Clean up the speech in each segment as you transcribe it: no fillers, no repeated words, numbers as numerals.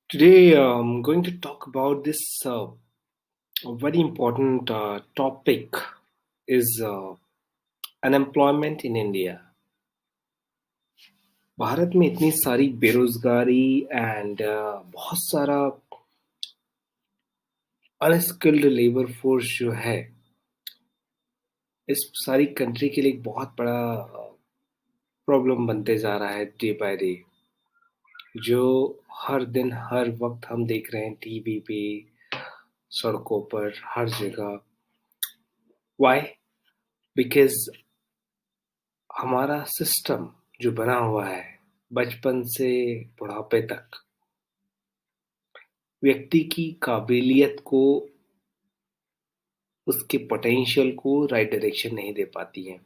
Today, I'm going to talk about this very important topic is unemployment in India. Bharat में इतनी सारी बेरोजगारी and बहुत सारा अनस्किल्ड लेबर फोर्स जो है इस सारी कंट्री के लिए एक बहुत बड़ा प्रॉब्लम बनते जा रहा है डे बाय डे जो हर दिन हर वक्त हम देख रहे हैं टीवी पे सड़कों पर हर जगह व्हाई बिकॉज हमारा सिस्टम जो बना हुआ है बचपन से बुढ़ापे तक व्यक्ति की काबिलियत को उसके पोटेंशियल को राइट डायरेक्शन नहीं दे पाती है।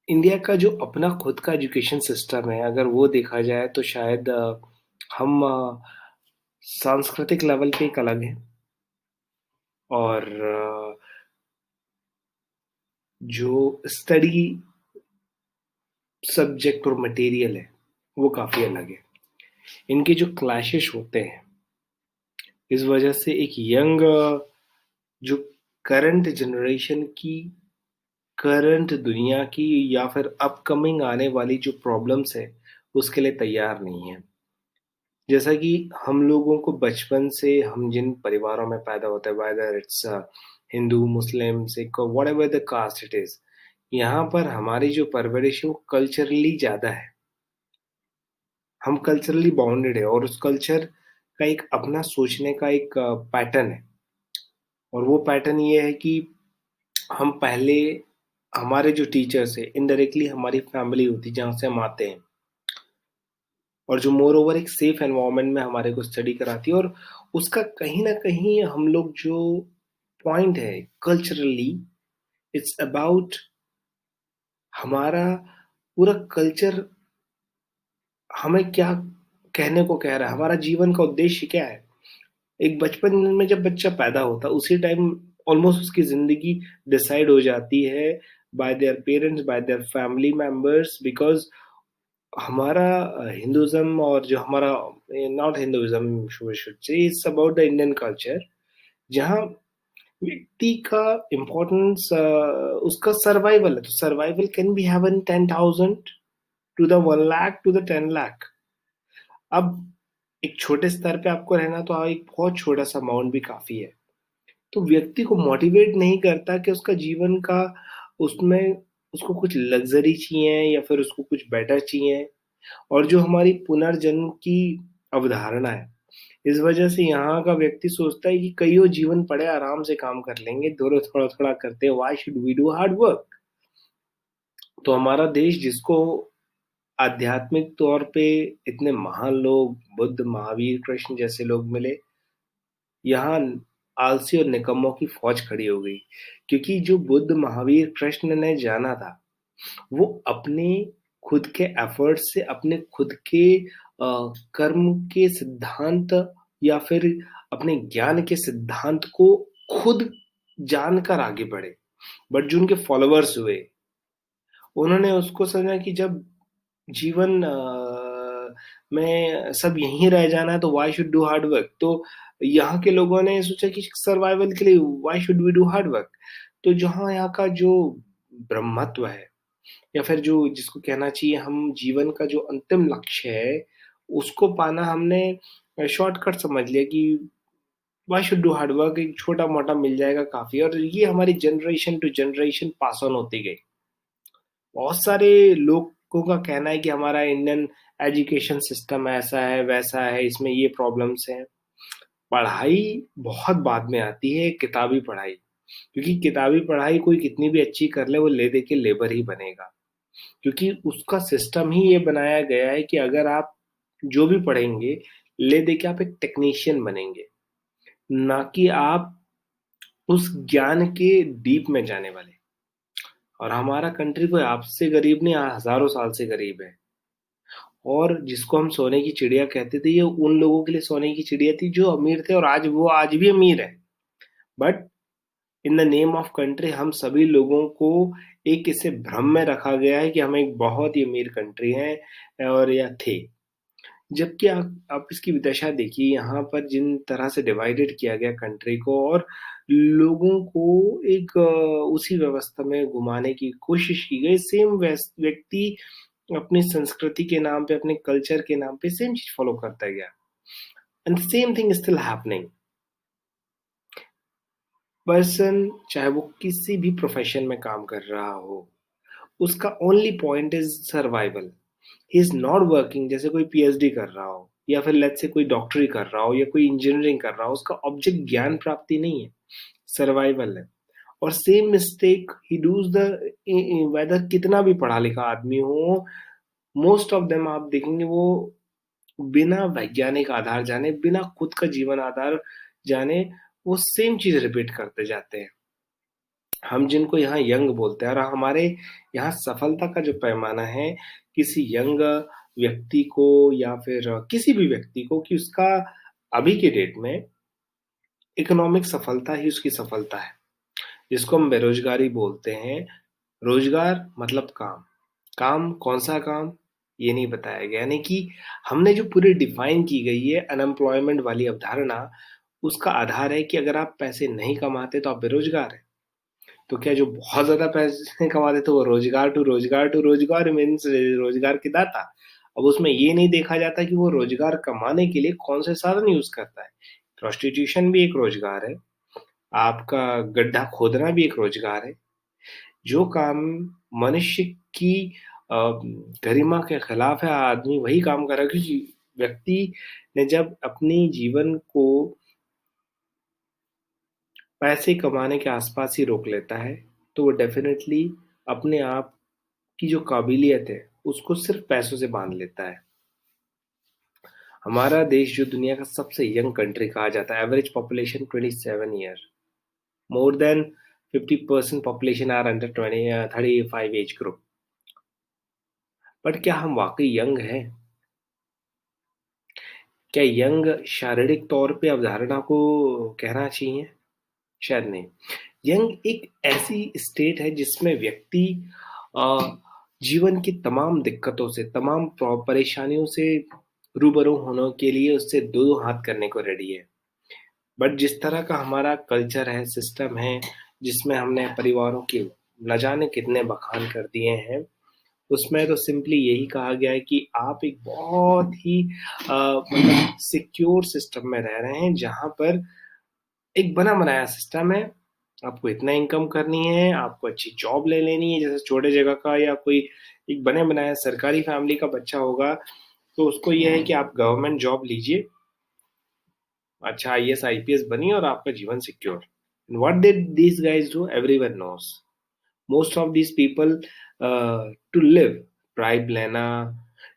इंडिया का जो अपना खुद का एजुकेशन सिस्टम है अगर वो देखा जाए तो शायद हम सांस्कृतिक लेवल पे एक अलग है और जो स्टडी सब्जेक्ट और मटेरियल है वो काफ़ी अलग है। इनके जो क्लैशेस होते हैं इस वजह से एक यंग जो करंट जनरेशन की करंट दुनिया की या फिर अपकमिंग आने वाली जो प्रॉब्लम्स है उसके लिए तैयार नहीं है। जैसा कि हम लोगों को बचपन से हम जिन परिवारों में पैदा होते हैं whether it's Hindu Muslim Sikh whatever the caste it is, यहाँ पर हमारी जो परवरिश है वो कल्चरली ज़्यादा है। हम कल्चरली बाउंडेड है और उस कल्चर का एक अपना सोचने का एक पैटर्न है और वो पैटर्न ये है कि हम पहले हमारे जो टीचर्स है इनडायरेक्टली हमारी फैमिली होती है जहाँ से हम आते हैं और जो मोर ओवर एक सेफ एनवायरनमेंट में हमारे को स्टडी कराती है और उसका कहीं ना कहीं हम लोग जो पॉइंट है कल्चरली इट्स अबाउट हमारा पूरा कल्चर हमें क्या कहने को कह रहा है, हमारा जीवन का उद्देश्य क्या है। एक बचपन में जब बच्चा पैदा होता है उसी टाइम ऑलमोस्ट उसकी जिंदगी डिसाइड हो जाती है by their parents by their family members because हमारा हिंदुज्म और जो हमारा not Hinduism should say it's about the Indian culture जहाँ व्यक्ति का इम्पोर्टेंस उसका सर्वाइवल है। तो survival can be having 10,000 to the 1 lakh to the 10 lakh. अब एक छोटे स्तर पे आपको रहना तो एक बहुत छोटा सा अमाउंट भी काफी है। तो व्यक्ति को मोटिवेट नहीं करता कि उसका जीवन का उसमें उसको कुछ लग्जरी चाहिए या फिर उसको कुछ बेटर चाहिए और जो हमारी पुनर्जन्म की अवधारणा है इस वजह से यहाँ का व्यक्ति सोचता है कि कईयों जीवन पड़े आराम से काम कर लेंगे दोनों थोड़ा थोड़ा करते हैं why should we do hard work. तो हमारा देश जिसको आध्यात्मिक तौर पे इतने महान लोग बुद्ध महावीर कृष्ण जैसे लोग मिले यहाँ आलसी और निकम्मों की फौज खड़ी हो गई क्योंकि जो बुद्ध महावीर कृष्ण ने जाना था वो अपने खुद के एफर्ट से अपने खुद के कर्म के सिद्धांत या फिर अपने ज्ञान के सिद्धांत को खुद जानकर आगे बढ़े। बट जो उनके फॉलोअर्स हुए उन्होंने उसको समझा कि जब जीवन में सब यहीं रह जाना है तो why should do hard work. तो यहाँ के लोगों ने सोचा कि सर्वाइवल के लिए why should we do hard work. तो जहाँ यहाँ का जो ब्रह्मत्व है या फिर जो जिसको कहना चाहिए हम जीवन का जो अंतिम लक्ष्य है उसको पाना हमने शॉर्टकट समझ लिया कि why should do hard work, एक छोटा मोटा मिल जाएगा काफी। और ये हमारी generation to generation pass on होती गई। बहुत सारे लोगों का कहना है कि हमारा इंडियन एजुकेशन सिस्टम ऐसा है वैसा है इसमें ये प्रॉब्लम्स हैं। पढ़ाई बहुत बाद में आती है किताबी पढ़ाई, क्योंकि किताबी पढ़ाई कोई कितनी भी अच्छी कर ले वो ले दे के लेबर ही बनेगा। क्योंकि उसका सिस्टम ही ये बनाया गया है कि अगर आप जो भी पढ़ेंगे ले दे के आप एक टेक्नीशियन बनेंगे, ना कि आप उस ज्ञान के डीप में जाने वाले। और हमारा कंट्री कोई आपसे गरीब नहीं, हजारों साल से गरीब है। और जिसको हम सोने की चिड़िया कहते थे ये उन लोगों के लिए सोने की चिड़िया थी जो अमीर थे और आज वो आज भी अमीर है। But in the name of country हम सभी लोगों को एक इसे भ्रम में रखा गया है कि हम एक बहुत ही अमीर कंट्री हैं और या थे। जबकि आप इसकी विदशा देखिए, यहाँ पर जिन तरह से डिवाइडेड किया गया कंट्री को और लोगों को एक उसी व्यवस्था में घुमाने की कोशिश की गई। सेम व्यक्ति अपनी संस्कृति के नाम पे, अपने कल्चर के नाम पे सेम चीज फॉलो करता गया, and same thing is still happening. Person चाहे वो किसी भी प्रोफेशन में काम कर रहा हो, उसका only point is survival. He is not working, जैसे कोई पीएचडी कर रहा हो या फिर लेट्स से कोई डॉक्टरी कर रहा हो या कोई इंजीनियरिंग कर रहा हो, उसका ऑब्जेक्ट ज्ञान प्राप्ति नहीं है, सर्वाइवल है। और सेम मिस्टेक ही डूज द, वेदर कितना भी पढ़ा लिखा आदमी हो, मोस्ट ऑफ देम आप देखेंगे वो बिना वैज्ञानिक आधार जाने, बिना खुद का जीवन आधार जाने, वो सेम चीज रिपीट करते जाते हैं। हम जिनको यहाँ यंग बोलते हैं, और हमारे यहाँ सफलता का जो पैमाना है किसी यंग व्यक्ति को या फिर किसी भी व्यक्ति को, कि उसका अभी के डेट में इकोनॉमिक सफलता ही उसकी सफलता है, जिसको हम बेरोजगारी बोलते हैं। रोजगार मतलब काम, काम कौन सा काम ये नहीं बताया गया, यानी कि हमने जो पूरी डिफाइन की गई है अनएम्प्लॉयमेंट वाली अवधारणा, उसका आधार है कि अगर आप पैसे नहीं कमाते तो आप बेरोजगार हैं। तो क्या जो बहुत ज्यादा पैसे कमाते थे वो रोजगार मीन्स रोजगार के दाता। अब उसमें ये नहीं देखा जाता कि वो रोजगार कमाने के लिए कौन से साधन यूज करता है। प्रोस्टिट्यूशन भी एक रोजगार है, आपका गड्ढा खोदना भी एक रोजगार है। जो काम मनुष्य की अ, गरिमा के खिलाफ है, आदमी वही काम कर रहा है, क्योंकि व्यक्ति ने जब अपनी जीवन को पैसे कमाने के आसपास ही रोक लेता है, तो वो डेफिनेटली अपने आप की जो काबिलियत है उसको सिर्फ पैसों से बांध लेता है। हमारा देश जो दुनिया का सबसे यंग कंट्री कहा जाता है, average population 27 year, more than 50% population are under 35 age group. But क्या हम वाकई यंग हैं? क्या यंग शारीरिक तौर पे अवधारणा को कहना चाहिए? शायद नहीं। यंग एक ऐसी स्टेट है जिसमें व्यक्ति अ, जीवन की तमाम दिक्कतों से, तमाम परेशानियों से रूबरू होने के लिए उससे दो हाथ करने को रेडी है। बट जिस तरह का हमारा कल्चर है, सिस्टम है, जिसमें हमने परिवारों के न जाने कितने बखान कर दिए हैं, उसमें तो सिंपली यही कहा गया है कि आप एक बहुत ही मतलब सिक्योर सिस्टम में रह रहे हैं, जहां पर एक बना बनाया सिस्टम है। आपको इतना इनकम करनी है, आपको अच्छी जॉब ले लेनी है, जैसे छोटे जगह का या कोई एक बने बनाया सरकारी फैमिली का बच्चा होगा, तो उसको यह है कि आप गवर्नमेंट जॉब लीजिए, अच्छा आईएएस आईपीएस बनिए और आपका जीवन secure. What did these guys do? Everyone knows. Most of these people to live, bribe लेना,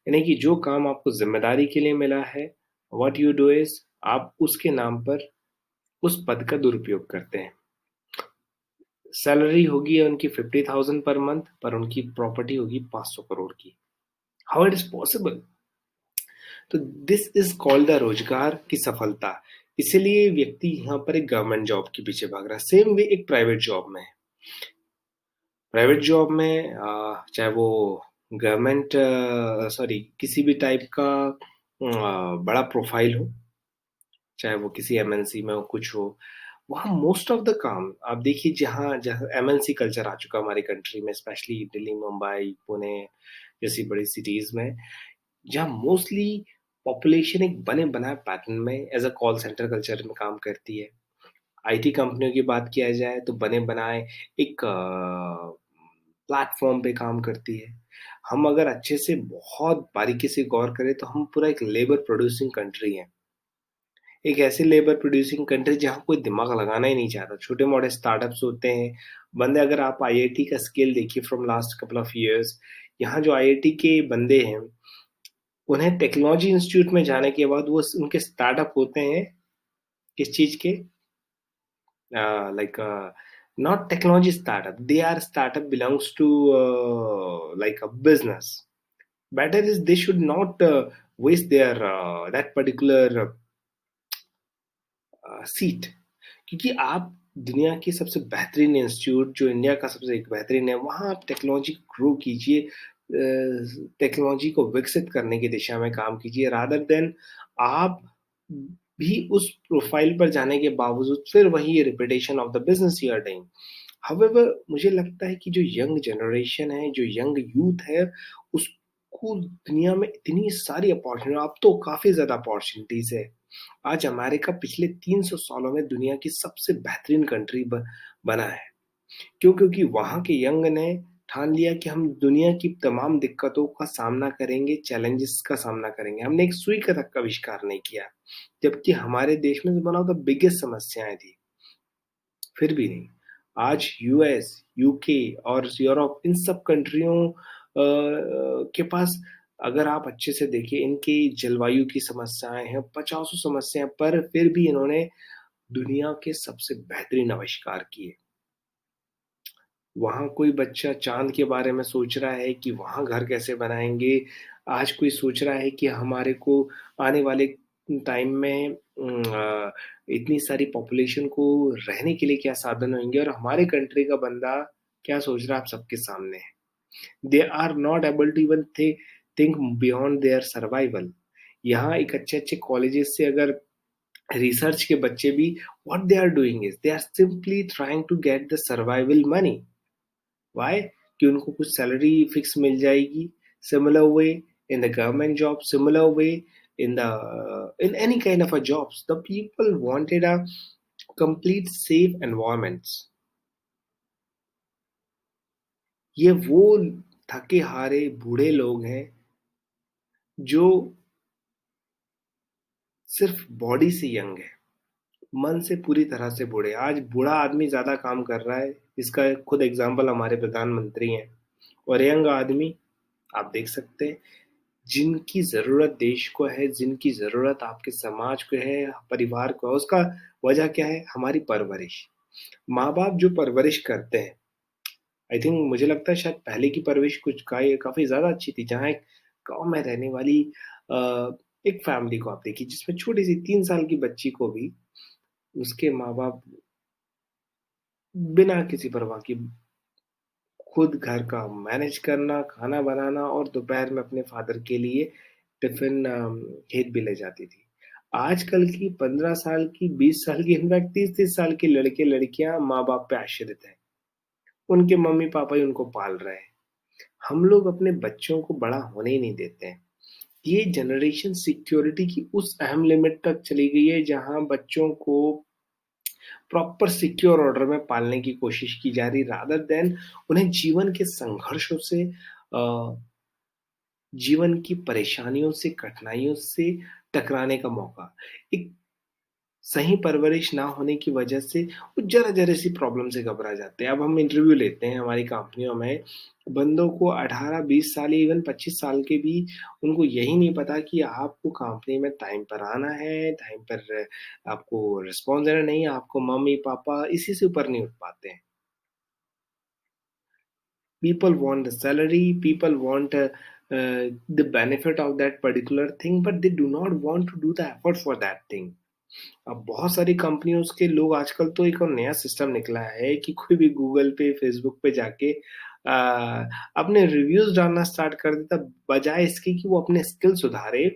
यानी कि जो काम आपको जिम्मेदारी के लिए मिला है, व्हाट यू डू इज आप उसके नाम पर उस पद का दुरुपयोग करते हैं। सैलरी होगी उनकी 50,000 पर मंथ, पर उनकी प्रॉपर्टी होगी 500 करोड़ की। How it is possible? तो दिस इज कॉल्ड द रोजगार की सफलता। इसीलिए व्यक्ति यहाँ पर एक गवर्नमेंट जॉब के पीछे भाग रहा है। सेम वे एक प्राइवेट जॉब में, प्राइवेट जॉब में चाहे वो गवर्नमेंट, सॉरी किसी भी टाइप का बड़ा प्रोफाइल हो, चाहे वो किसी एमएनसी में हो, कुछ हो, वहाँ मोस्ट ऑफ द काम आप देखिए, जहाँ जहाँ एमएनसी कल्चर आ चुका हमारी कंट्री में, स्पेशली दिल्ली, मुंबई, पुणे जैसी बड़ी सिटीज में, जहाँ मोस्टली पॉपुलेशन एक बने बनाए पैटर्न में as a call centre culture में काम करती है। आईटी कंपनियों की बात किया जाए तो बने बनाए एक प्लेटफॉर्म पे काम करती है। हम अगर अच्छे से बहुत बारीकी से गौर करें तो हम पूरा एक लेबर प्रोड्यूसिंग कंट्री है, एक ऐसी लेबर प्रोड्यूसिंग कंट्री जहाँ कोई दिमाग लगाना ही नहीं चाहता। छोटे मोटे स्टार्टअप्स होते हैं, बंदे, अगर आप आईआईटी का स्केल देखिए from last couple of years, यहाँ जो आईआईटी के बंदे हैं, उन्हें टेक्नोलॉजी इंस्टीट्यूट में जाने के बाद वो उनके स्टार्टअप होते हैं किस चीज के, like not technology startup, they are startup belongs to like a business. Better is they should not waste their that particular seat, क्योंकि आप दुनिया की सबसे बेहतरीन इंस्टीट्यूट जो इंडिया का सबसे एक बेहतरीन है, वहाँ आप टेक्नोलॉजी ग्रो कीजिए, टेक्नोलॉजी को विकसित करने की दिशा में काम कीजिए, रादर देन आप भी उस प्रोफाइल पर जाने के बावजूद फिर वही repetition of the business you are doing. However मुझे लगता है कि जो यंग जनरेशन है, जो यंग यूथ है, उसको दुनिया में इतनी सारी अपॉर्चुनिटी, अब तो काफ़ी ज़्यादा अपॉर्चुनिटीज़ है। आज अमेरिका पिछले 300 सालों में दुनिया की सबसे बेहतरीन कंट्री बना है। क्यों? क्योंकि वहाँ के यंग ने ठान लिया कि हम दुनिया की तमाम दिक्कतों का सामना करेंगे, चैलेंजेस का सामना करेंगे। हमने एक सुई का तक आविष्कार नहीं किया, जबकि हमारे देश में वन ऑफ द बिगेस्ट समस्याएँ थी, फिर भी नहीं। आज यूएस, यूके और यूरोप, इन सब कंट्रियों के पास, अगर आप अच्छे से देखिए, इनकी जलवायु की समस्याएँ हैं, पचासों समस्याएँ, पर फिर भी इन्होंने दुनिया के सबसे बेहतरीन आविष्कार किए। वहाँ कोई बच्चा चाँद के बारे में सोच रहा है कि वहाँ घर कैसे बनाएँगे। आज कोई सोच रहा है कि हमारे को आने वाले टाइम में इतनी सारी पॉपुलेशन को रहने के लिए क्या साधन होंगे, और हमारे कंट्री का बंदा क्या सोच रहा है आप सबके सामने है। They are not able to even think beyond their survival. यहाँ एक अच्छे-अच्छे कॉलेजेस से अगर रिसर्च के बच्चे भी, what they are doing is they are simply trying to get the survival money. Why? कि उनको कुछ सैलरी फिक्स मिल जाएगी, similar way in the government job, similar way in the in any kind of a jobs. The people wanted a complete safe environments. ये वो थके हारे बूढ़े लोग हैं जो सिर्फ बॉडी से यंग है, मन से पूरी तरह से बूढ़े। आज बूढ़ा आदमी ज्यादा काम कर रहा है, इसका खुद एग्जाम्पल हमारे प्रधानमंत्री हैं। और यंग आदमी, आप देख सकते हैं, जिनकी ज़रूरत देश को है, जिनकी ज़रूरत आपके समाज को है, परिवार को है, उसका वजह क्या है? हमारी परवरिश। माँ-बाप जो परवरिश करते हैं, आई थिंक मुझे लगता है शायद पहले की परवरिश कुछ काफ़ी ज़्यादा अच्छी थी, जहाँ एक गाँव में रहने वाली अ, एक फैमिली को आप देखिए, जिसमें छोटी-सी 3 साल की बच्ची को भी उसके माँ-बाप बिना किसी परवाह की खुद घर का मैनेज करना, खाना बनाना, और दोपहर में अपने फादर के लिए टिफ़िन खेत भी ले जाती थी। आजकल की 15 साल की, 20 साल की, इनफैक्ट 30-30 साल के लड़के-लड़कियाँ माँ-बाप पे आश्रित हैं। उनके मम्मी-पापा ही उनको पाल रहे हैं। हम लोग अपने बच्चों को बड़ा होने ही नहीं देते हैं। ये जनरेशन सिक्योरिटी की उस अहम लिमिट तक चली गई है, जहाँ बच्चों को प्रॉपर सिक्योर ऑर्डर में पालने की कोशिश की जा रही, रादर देन उन्हें जीवन के संघर्षों से, जीवन की परेशानियों से, कठिनाइयों से टकराने का मौका। एक सही परवरिश ना होने की वजह से वो ज़रा-ज़रा सी प्रॉब्लम से घबरा जाते हैं। अब हम इंटरव्यू लेते हैं हमारी कंपनियों में, बंदों को 18-20 साल या इवन 25 साल के भी, उनको यही नहीं पता कि आपको कंपनी में टाइम पर आना है, टाइम पर आपको रिस्पॉन्स देना नहीं है, आपको मम्मी-पापा इसी से ऊपर नहीं उठ पाते हैं। People want the salary, people want the benefit of that particular thing, but they do not want to do the effort for that thing. अब बहुत सारी कंपनियों के लोग, आजकल तो एक और नया सिस्टम निकला है कि कोई भी गूगल पे, फेसबुक पे जाके अपने रिव्यूज डालना स्टार्ट कर देता, बजाय इसके कि वो अपने स्किल सुधारे।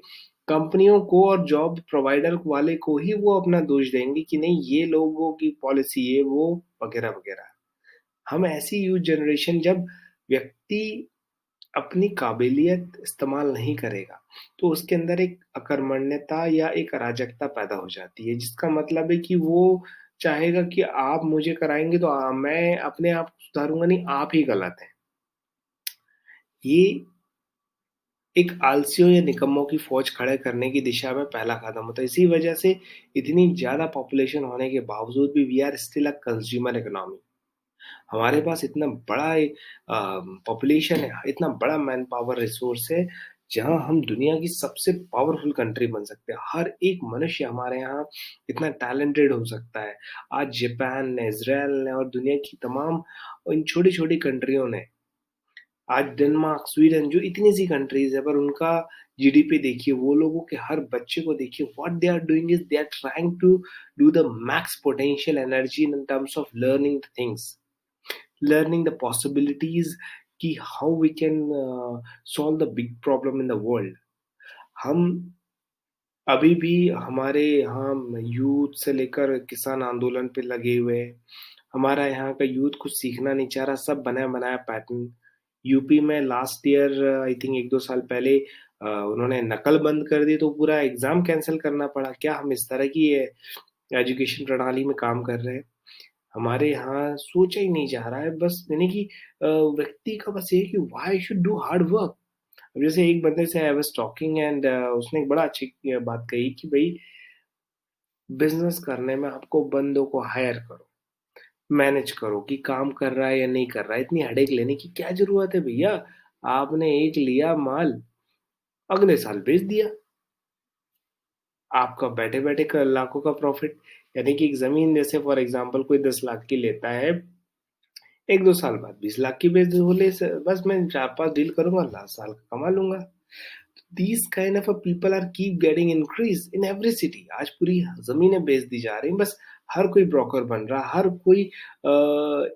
कंपनियों को और जॉब प्रोवाइडर वाले को ही वो अपना दोष देंगे कि नहीं, ये लोगों की पॉलिसी है वो, वगैरह वगैरह। हम ऐसी यूथ जनरेशन, जब व्यक्ति अपनी काबिलियत इस्तेमाल नहीं करेगा, तो उसके अंदर एक अकर्मण्यता या एक अराजकता पैदा हो जाती है, जिसका मतलब है कि वो चाहेगा कि आप मुझे कराएँगे तो मैं अपने आप को सुधारूँगा नहीं, आप ही गलत हैं। ये एक आलसियों या निकम्मों की फ़ौज खड़े करने की दिशा में पहला कदम होता है। इसी वजह से इतनी ज़्यादा पॉपुलेशन होने के बावजूद भी we are still a consumer economy. हमारे पास इतना बड़ा एक पॉपुलेशन है, इतना बड़ा मैन पावर रिसोर्स है, जहाँ हम दुनिया की सबसे पावरफुल कंट्री बन सकते हैं। हर एक मनुष्य हमारे यहाँ इतना टैलेंटेड हो सकता है। आज जापान ने, इज़राइल ने और दुनिया की तमाम इन छोटी-छोटी कंट्रियों ने, आज डेनमार्क, स्वीडन, जो इतनी सी कंट्रीज़ है, पर उनका जीडीपी देखिए, वो लोगों के हर बच्चे को देखिए, what they are doing is they are trying to do the max potential energy in terms of learning the things. Learning the possibilities, कि how we can solve the big problem in the world. हम अभी भी हमारे यहाँ youth से लेकर किसान आंदोलन पे लगे हुए हैं। हमारा यहाँ का यूथ कुछ सीखना नहीं चाह रहा, सब बनाया-बनाया पैटर्न। यूपी में लास्ट ईयर आई थिंक 1-2 साल पहले उन्होंने नकल बंद कर दी तो पूरा एग्ज़ाम कैंसल करना पड़ा। क्या हम इस तरह की एजुकेशन प्रणाली में काम कर रहे हैं? हमारे यहाँ सोचा ही नहीं जा रहा है, बस यानी कि व्यक्ति का बस ये है कि why should do hard work. अब जैसे एक बंदे से आई वाज़ टॉकिंग एंड उसने एक बड़ा अच्छी बात कही कि भई बिज़नेस करने में आपको बंदों को हायर करो, मैनेज करो कि काम कर रहा है या नहीं कर रहा है, इतनी हेडेक लेने की क्या ज़रूरत है भैया? आपने एक लिया माल, अगले साल बेच दिया, आपका बैठे-बैठे क लाखों का प्रॉफ़िट। यानी कि एक ज़मीन जैसे फॉर एग्ज़ाम्पल कोई 10 लाख की लेता है, 1-2 साल बाद 20 लाख की बेच बोले स बस मैं 4-5 डील करूँगा, लास्ट साल का कमा लूँगा। These kind of a people are keep getting increase in every city। आज पूरी ज़मीनें बेच दी जा रही हैं, बस हर कोई ब्रोकर बन रहा है, हर कोई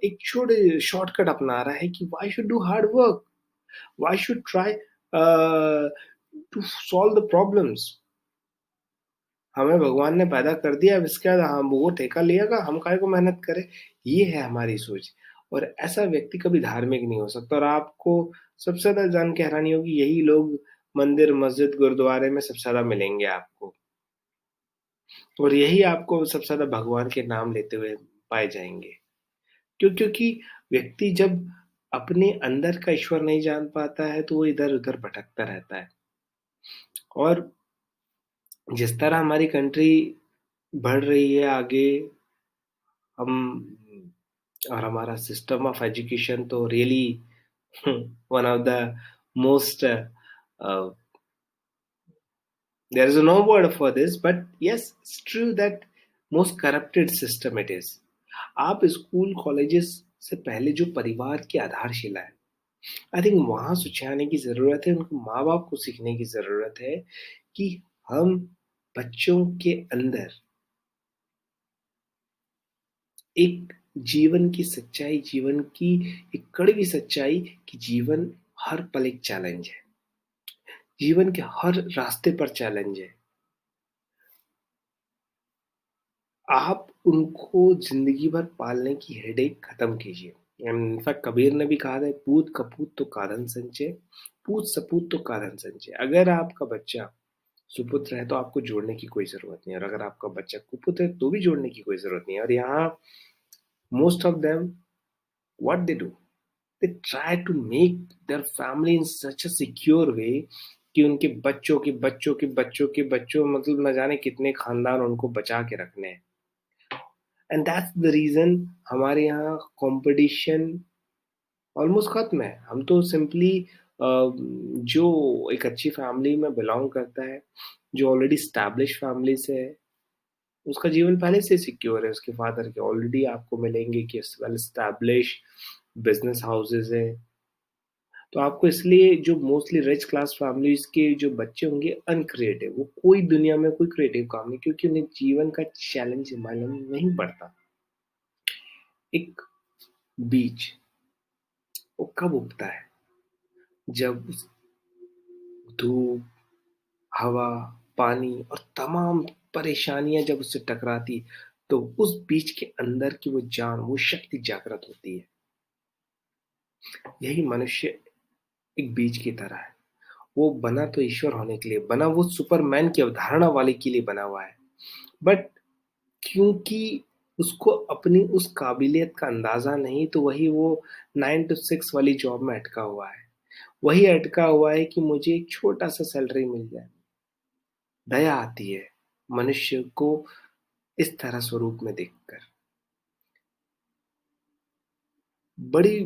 एक छोटे शॉर्टकट अपना रहा है कि why should do hard work? Why should try to solve the problems? हमें भगवान ने पैदा कर दिया, अब इसके बाद हम वो ठेका लिएगा, हम काहे को मेहनत करें? ये है हमारी सोच। और ऐसा व्यक्ति कभी धार्मिक नहीं हो सकता। और आपको सबसे ज़्यादा जान के हैरानी होगी, यही लोग मंदिर, मस्जिद, गुरुद्वारे में सबसे ज़्यादा मिलेंगे आपको। और यही आपको सबसे ज़्यादा भगवान के नाम लेते हुए पाए जाएँगे। क्योंकि व्यक्ति जब अपने अंदर का ईश्वर नहीं जान पाता है, तो वो इधर-उधर भटकता रहता है। और जिस तरह हमारी कंट्री बढ़ रही है आगे, हम और हमारा सिस्टम ऑफ एजुकेशन तो really one of the most there is no word for this, but yes, it's true that most corrupted system it is। आप स्कूल कॉलेजेस से पहले जो परिवार की आधारशिला है, आई थिंक वहाँ सुझाने की ज़रूरत है, उनको माँ-बाप को सीखने की ज़रूरत है कि हम बच्चों के अंदर एक जीवन की सच्चाई, जीवन की एक कड़वी सच्चाई कि जीवन हर पल एक चैलेंज है। जीवन के हर रास्ते पर चैलेंज है। आप उनको ज़िंदगी भर पालने की हेडेक खत्म कीजिए। इनफैक्ट कबीर ने भी कहा था, पूत कपूत तो काढ़न संचय, पूत सपूत तो काढ़न संचय। अगर आपका बच्चा सुपुत्र है तो आपको जोड़ने की कोई ज़रूरत नहीं है, और अगर आपका बच्चा कुपुत्र है तो भी जोड़ने की कोई ज़रूरत नहीं है। और यहाँ most of them what they do, they try to make their family in such a secure way कि उनके बच्चों के बच्चों के बच्चों के बच्चों, मतलब न जाने कितने खानदान उनको बचा के रखने हैं। एंड दैट्स द रीज़न हमारे यहाँ कॉम्पिटिशन ऑलमोस्ट खत्म है। हम तो सिंपली जो एक अच्छी फैमिली में बिलॉन्ग करता है, जो ऑलरेडी एस्टैब्लिश फैमिली से है, उसका जीवन पहले से सिक्योर है। उसके फादर के ऑलरेडी आपको मिलेंगे कि वेल एस्टैब्लिश बिज़नेस हाउसेज़ हैं। तो आपको इसलिए जो मोस्टली रिच क्लास फैमिलीज़ के जो बच्चे होंगे अनक्रिएटिव, वो कोई दुनिया में कोई क्रिएटिव काम नहीं, क्योंकि उन्हें जीवन का चैलेंज मालूम नहीं पड़ता। एक बीज वो कब उगता है? जब धूप, हवा, पानी और तमाम परेशानियाँ जब उससे टकराती, तो उस बीज के अंदर की वो जान, वो शक्ति जागृत होती है। यही मनुष्य एक बीज की तरह है। वो बना तो ईश्वर होने के लिए, बना वो सुपरमैन की अवधारणा वाले के लिए बना हुआ है। बट क्योंकि उसको अपनी उस काबिलियत का अंदाज़ा नहीं, तो वही वो 9 टू 6 वाली जॉब में अटका हुआ है। वही अटका हुआ है कि मुझे एक छोटा-सा सैलरी मिल जाए। दया आती है मनुष्य को इस तरह स्वरूप में देखकर। बड़ी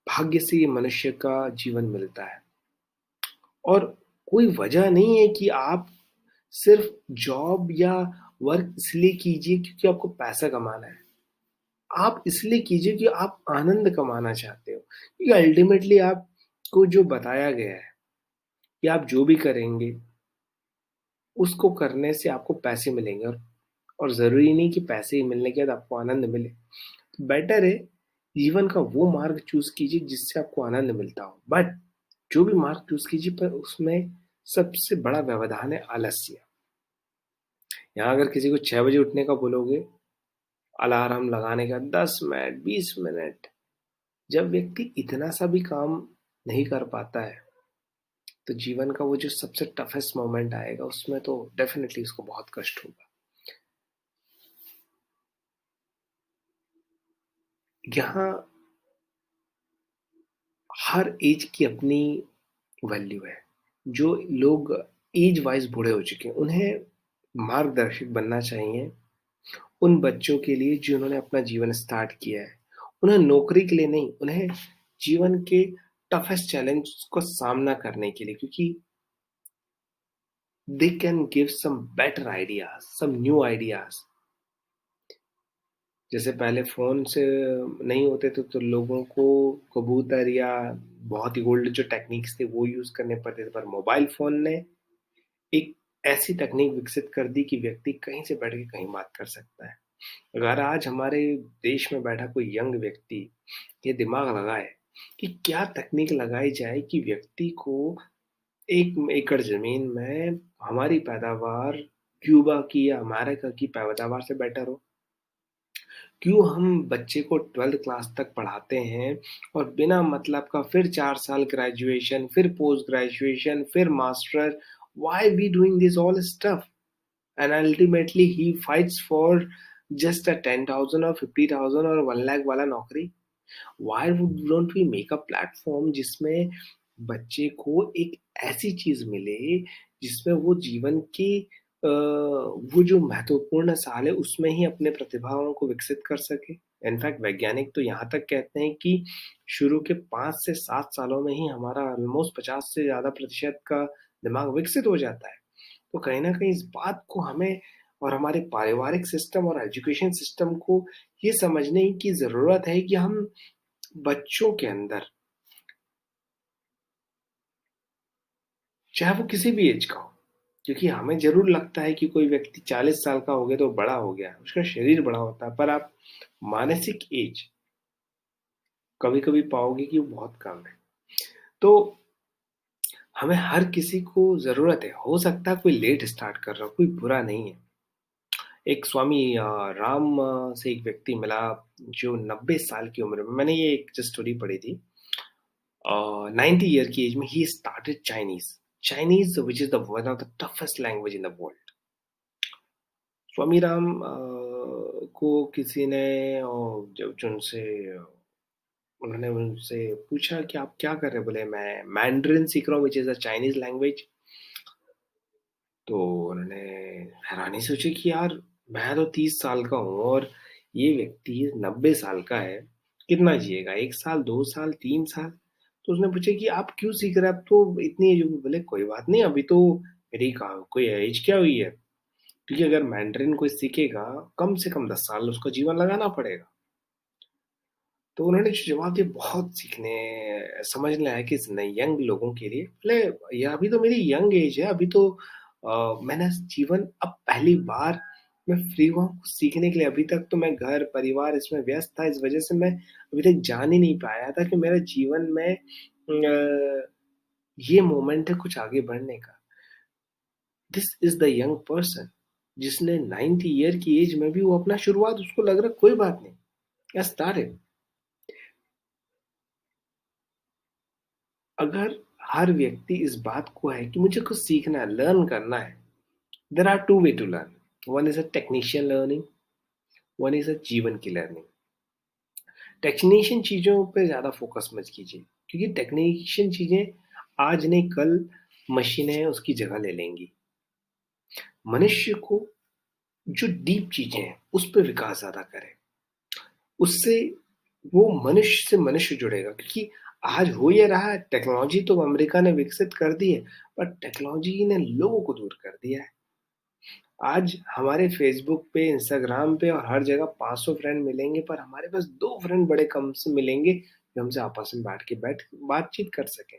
भाग्य से ये मनुष्य का जीवन मिलता है। और कोई वजह नहीं है कि आप सिर्फ जॉब या वर्क इसलिए कीजिए क्योंकि आपको पैसा कमाना है। आप इसलिए कीजिए कि आप आनंद कमाना चाहते हो। क्योंकि अल्टीमेटली आपको जो बताया गया है कि आप जो भी करेंगे, उसको करने से आपको पैसे मिलेंगे। और ज़रूरी नहीं कि पैसे ही मिलने के बाद आपको आनंद मिले। बेटर है जीवन का वो मार्ग चूज़ कीजिए जिससे आपको आनंद मिलता हो। बट जो भी मार्ग चूज़ कीजिए पर उसमें सबसे बड़ा व्यवधान है आलस्य। यहाँ अगर किसी को 6 बजे उठने का बोलोगे, अलार्म लगाने का 10 मिनट, 20 मिनट, जब व्यक्ति इतना सा भी काम नहीं कर पाता है, तो जीवन का वो जो सबसे टफेस्ट मोमेंट आएगा, उसमें तो डेफ़िनेटली उसको बहुत कष्ट होगा। यहाँ हर ऐज की अपनी वैल्यू है। जो लोग ऐज वाइज़ बूढ़े हो चुके हैं, उन्हें मार्गदर्शक बनना चाहिए उन बच्चों के लिए जिन्होंने अपना जीवन स्टार्ट किया है। उन्हें नौकरी के लिए नहीं, उन्हें जीवन के टफेस्ट चैलेंज को सामना करने के लिए, क्योंकि they can give some better ideas, some new ideas. जैसे पहले फ़ोन से नहीं होते थे तो लोगों को कबूतर या बहुत ही ओल्ड जो टेक्निक्स थे वो यूज़ करने पड़ते थे, पर मोबाइल फ़ोन ने एक ऐसी तकनीक विकसित कर दी कि व्यक्ति कहीं से बैठ के कहीं बात कर सकता है। अगर आज हमारे देश में बैठा कोई यंग व्यक्ति ये दिमाग लगाए कि क्या तकनीक लगाई जाए कि व्यक्ति को 1 एकड़ ज़मीन में हमारी पैदावार क्यूबा की या अमेरिका की पैदावार से बेटर हो। क्यों हम बच्चे को 12th क्लास तक पढ़ाते हैं और बिना मतलब का फिर 4 साल ग्रेजुएशन, फिर पोस्ट ग्रेजुएशन, फिर master, why we doing this all stuff? And ultimately he fights for just a 10,000 or 50,000 और 1 लाख वाला नौकरी। Why don't we make a platform जिसमें बच्चे को एक ऐसी चीज मिले जिसमें वो जीवन की वो जो महत्वपूर्ण साल है उसमें ही अपने प्रतिभाओं को विकसित कर सके। इनफैक्ट वैज्ञानिक तो यहाँ तक कहते हैं कि शुरू के 5 से 7 सालों में ही हमारा ऑलमोस्ट 50 से ज्यादा प्रतिशत का दिमाग विकसित हो जाता है। तो कहीं न कहीं इस बात को हमें और हमारे पारिवारिक सिस्टम और एजुकेशन सिस्टम को ये समझने की ज़रूरत है कि हम बच्चों के अंदर, चाहे वो किसी भी एज का हो, क्योंकि हमें ज़रूर लगता है कि कोई व्यक्ति 40 साल का हो गया तो बड़ा हो गया, उसका शरीर बड़ा होता है, पर आप मानसिक एज कभी-कभी पाओगे कि वो बहुत कम है। तो हमें हर किसी को ज़रूरत है, हो सकता है कोई लेट स्टार्ट कर रहा हो, कोई बुरा नहीं है। एक स्वामी राम से एक व्यक्ति मिला जो 90 साल की उम्र में, मैंने ये एक जस्ट स्टोरी पढ़ी थी। 90 ईयर की एज में ही started Chinese Chinese which is the one of the toughest language in the world. Swami Ram को किसी ने जब जो उनसे उन्होंने उनसे पूछा कि आप क्या कर रहे हैं, बोले मैं मैंड्रिन सीख रहा हूँ which is a Chinese language. तो उन्होंने हैरानी से सोची कि यार मैं तो 30 साल का हूँ और ये व्यक्ति 90 साल का है, कितना जिएगा, 1 साल, 2 साल, 3 साल। तो उसने पूछा कि आप क्यों सीख रहे हैं, अब तो इतनी एज होगी। बोले कोई बात नहीं, अभी तो मेरी कोई एज क्या हुई है, क्योंकि अगर मैंड्रिन कोई सीखेगा कम से कम 10 साल उसको जीवन लगाना पड़ेगा। तो उन्होंने जो जवाब दिया बहुत सीखने समझने लायक है इस नए यंग लोगों के लिए। बोले ये अभी तो मेरी यंग एज है, अभी तो मैंने जीवन अब पहली बार मैं फ्री हुआ हूँ कुछ सीखने के लिए। अभी तक तो मैं घर परिवार इसमें व्यस्त था, इस वजह से मैं अभी तक जान ही नहीं पाया था कि मेरे जीवन में ये मोमेंट है कुछ आगे बढ़ने का। This is the young person जिसने 90 ईयर की एज में भी वो अपना शुरुआत, उसको लग रहा कोई बात नहीं, या स्टार्ट। अगर हर व्यक्ति इस बात को है कि मुझे कुछ सीखना है, लर्न करना है, there are two ways to learn. One is a technician learning, one is a जीवन की लर्निंग। टेक्नीशियन चीजों पे ज्यादा फोकस मत कीजिए, क्योंकि टेक्नीशियन चीजें आज नहीं कल मशीनें उसकी जगह ले लेंगी। मनुष्य को जो डीप चीजें हैं उस पर विकास ज्यादा करें, उससे वो मनुष्य से मनुष्य जुड़ेगा। क्योंकि आज हो ये रहा है, टेक्नोलॉजी तो अमेरिका ने विकसित कर दी है, पर टेक्नोलॉजी ने लोगों को दूर कर दिया है। आज हमारे फेसबुक पे, इंस्टाग्राम पे और हर जगह 500 फ्रेंड मिलेंगे, पर हमारे पास 2 फ्रेंड बड़े कम से मिलेंगे जो हमसे आपस में बैठ बातचीत कर सके।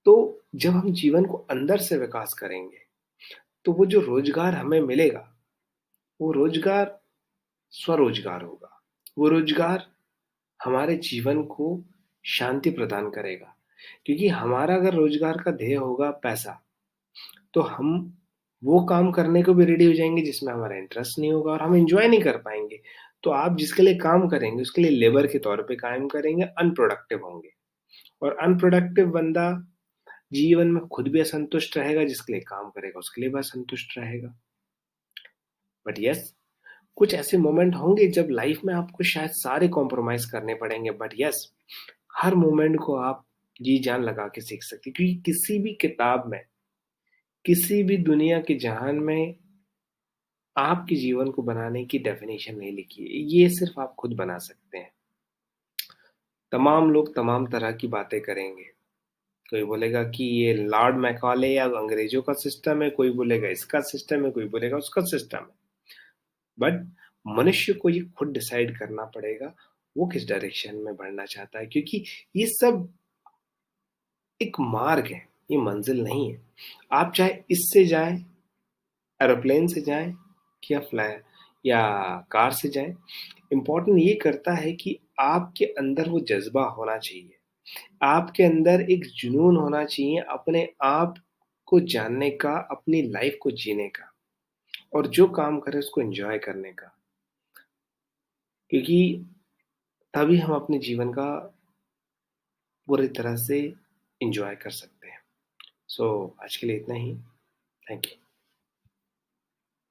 तो जब हम जीवन को अंदर से विकास करेंगे तो वो जो रोजगार हमें मिलेगा वो रोजगार स्वरोजगार होगा। वो रोजगार हमारे जीवन को शांति प्रदान करेगा। क्योंकि हमारा अगर रोज़गार का ध्येय होगा पैसा, तो हम वो काम करने को भी रेडी हो जाएँगे जिसमें हमारा इंटरेस्ट नहीं होगा और हम एन्जॉय नहीं कर पाएँगे। तो आप जिसके लिए काम करेंगे, उसके लिए लेबर के तौर पे काम करेंगे, अनप्रोडक्टिव होंगे और अनप्रोडक्टिव बंदा जीवन में खुद भी असंतुष्ट रहेगा, जिसके लिए काम करेगा उसके लिए भी असंतुष्ट रहेगा। बट यस, कुछ ऐसे मोमेंट होंगे जब लाइफ में आपको शायद सारे कॉम्प्रोमाइज़ करने पड़ेंगे, बट यस, हर मोमेंट को आप जी जान लगा के सीख सकते हैं, क्योंकि किसी भी किताब में, किसी भी दुनिया के जहान में आपके जीवन को बनाने की डेफिनेशन नहीं लिखी है। ये सिर्फ आप खुद बना सकते हैं। तमाम लोग तमाम तरह की बातें करेंगे। कोई बोलेगा कि ये लॉर्ड मैकॉले या अंग्रेजों का सिस्टम है, कोई बोलेगा इसका सिस्टम है, कोई बोलेगा उसका सिस्टम है। बट मनुष्य को ये खुद डिसाइड करना पड़ेगा, वो किस डायरेक्शन में बढ़ना चाहता है, क्योंकि ये सब एक मार्ग है, ये मंजिल नहीं है। आप चाहे इससे जाएँ, एरोप्लेन से जाएँ या कार से जाएँ, इम्पोर्टेंट ये करता है कि आपके अंदर वो जज़्बा होना चाहिए। आपके अंदर एक जुनून होना चाहिए अपने आप को जानने का, अपनी लाइफ़ को जीने का और जो काम करें उसको एन्जॉय करने का। क्योंकि तभी हम अपने जीवन का पूरी तरह से एन्जॉय कर सकते हैं। सो आज के लिए इतना ही। Thank you.